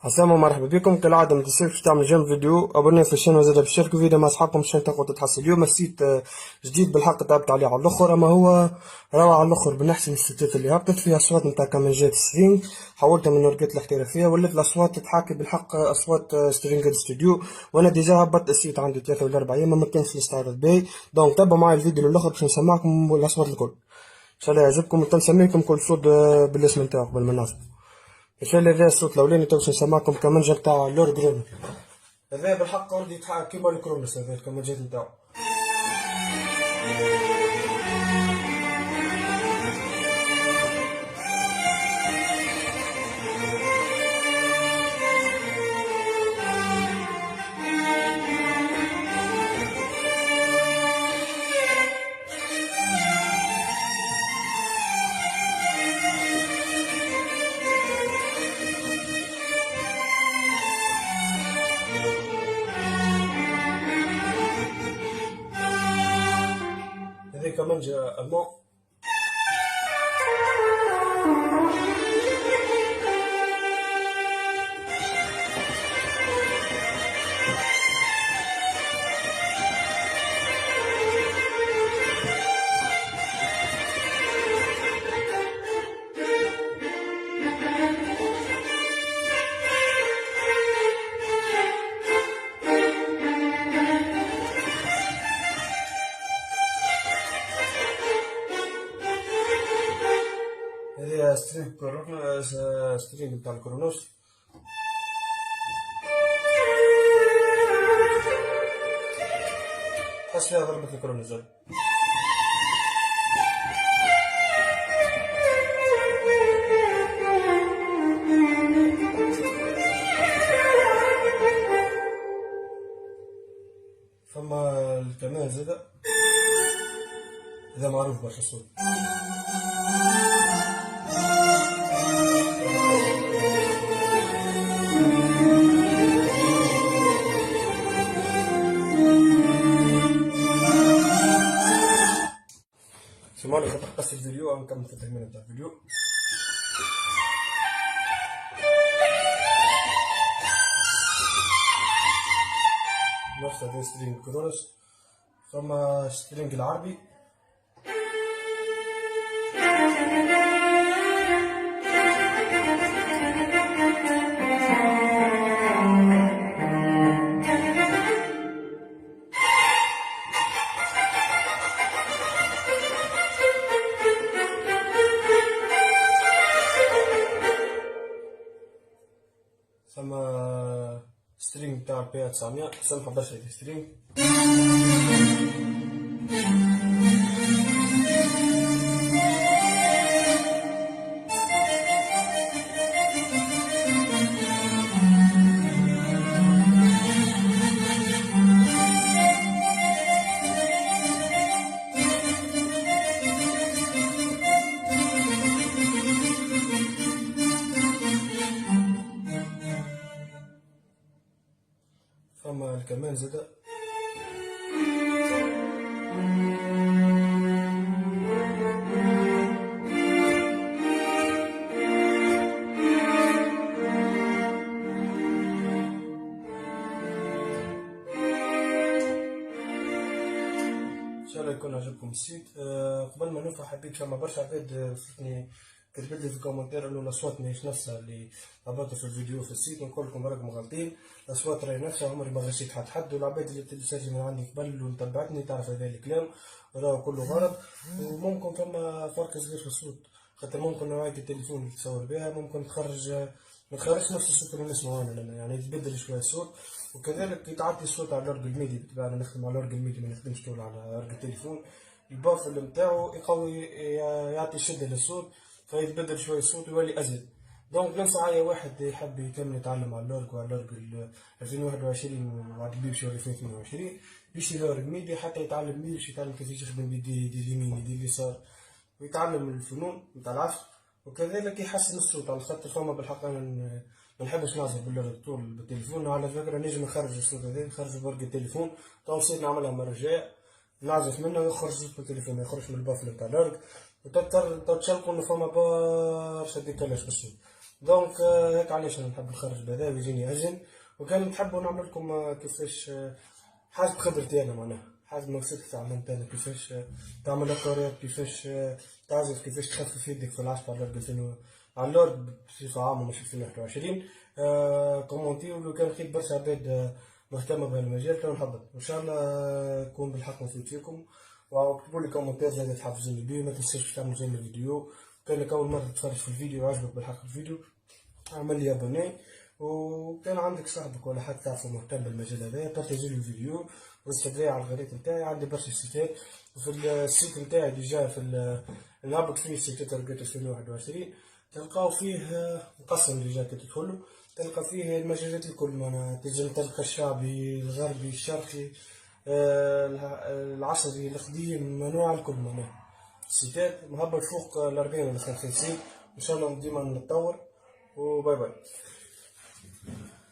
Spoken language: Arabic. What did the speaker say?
السلام ومرحبا بكم. كالعادة ما تنساوش تعمل جيم فيديو، ابوني في الشانل وزاد بشاركوا فيديو مع اصحابكم عشان تقعدوا تتحسن. اليوم السيت جديد بالحق تعبت عليه على الاخر، اما هو روعة على الاخر من احسن السيتات اللي هبطت فيها اصوات نتاع كمانجات سترينج. حولتها من ورقات الاحترافية ولات الاصوات تتحاكي بالحق اصوات سترينج ستوديو. وانا ديجا هبطت السيت عندي 3 ولا 4 ايام ما كانش الاستعداد باهي، دونك تابعوا معايا الفيديو للاخر باش نسمعكم الاصوات الكل ان شاء الله يعجبكم. وتنسميكم كل صوت بالاسم نتاعو قبل ما نعرف. ان شاء الله هذا الصوت الاولاني توش نسمعكم كمانجا نتاع لورد جرون. هذا بالحق عندي يتحقق كيما الكرونس، هذا الكمانجات نتاعو. هذا كمانجا المون. هذه سترينج نتاع الكرونوس. حس فيها ضربة الكرونوس زاد. فما الكمان زاد، هذا معروف برشا الصوت. سمعني خاطر قص الفيديو نكمل في التكملة نتاع الفيديو. نفس هذا سترينج كرونوس. ثم سترينج العربي. ثم سترينج تاع بي 900 سامحة برشا هذا سترينج. فما الكمان زاد. ان شاء الله يكون عجبكم السيت. قبل ما نوفى حبيت فما برشا عباد فتني كتبت لي في الكومنتير انه الاصوات ماهيش نفسها اللي هبطوا في الفيديو في السيت. نقول لكم راكم غالطين، الاصوات راهي نفسها، عمري ما غشيت حد والعباد اللي تسجل من عندي قبل وتبعتني تعرف هذا الكلام راهو كله غلط. وممكن فما فرق صغير في الصوت، خاطر ممكن نوعية التليفون اللي تصور بها ممكن ما تخرجش نفس الصوت اللي نسمعه انا، يعني يتبدل شويه الصوت. وكذلك يتعدي الصوت على الأورج الميدي، بالطبع انا نخدم على الأورج الميدي ما نخدمش طول على أورج التليفون. البافل نتاعو يقوي يعطي شدة للصوت فيتبدل شويه الصوت ويولي ازيد. دونك ننصح اي واحد يحب يكمل يتعلم على الأورج وعلى الأورج 2021 وبعد بيمشي 2022 يمشي الأورج ميدي حتى يتعلم باش يتعلم كيفاش يخدم بيدي اليمين يدي اليسار ويتعلم الفنون نتاع العزف. وكذلك يحسن الصوت على خاطر فما بالحق انا ما نحبش نعزف طول بالتليفون. على فكره نجم نخرج الصوت هذا نخرج برق التليفون، تو نسيت نعملها المره الجايه نعزف منه ويخرج صوت بالتليفون ما يخرجش من البافل نتاع الأورج. وتضطر تشلقوا انه فما برشا ديكالاج في الصوت. دونك هيك علاش انا نحب نخرج بهذا ويجيني اجل. وكان نحبوا نعمل لكم كيفاش حاجه بخبرتي انا معناها، حاجه ما وصلت عملت انا، كيفاش تعمل اكواريات، كيفاش تعزف، كيفاش تخفف يدك في العزف على اللورد 2000 على اللورد بصفه عامه مش 2021. كومونتي ولو كان لقيت برشا عباد مهتمه بهالمجال كان نحبط ان شاء الله يكون بالحق نفيد فيكم. واكتبوا لي كومنتات زاد تحفزوني بيه، ما تنساش تعمل زي الفيديو. كانك اول مره تتفرج في الفيديو وعجبك بالحق الفيديو اعمل لي ابوني، وكان عندك صاحبك ولا حد تعرفه مهتم بالمجال هذا بارتاجي له الفيديو واستدعي على القناه نتاعي. عندي برشا سيتات وفي السيت نتاعي ديجا في نهبط فيه سيتات رقيت 2021 تلقاو فيه مقسم ديجا تدخلوا تلقى فيه المجالات الكل، معناها تنجم تلقى الشعبي الغربي الشرقي العصري القديم منوع الكل. معناها السيتات مهبط فوق 40 ولا 50 سيت، ان شاء الله ديما نتطور. وباي باي.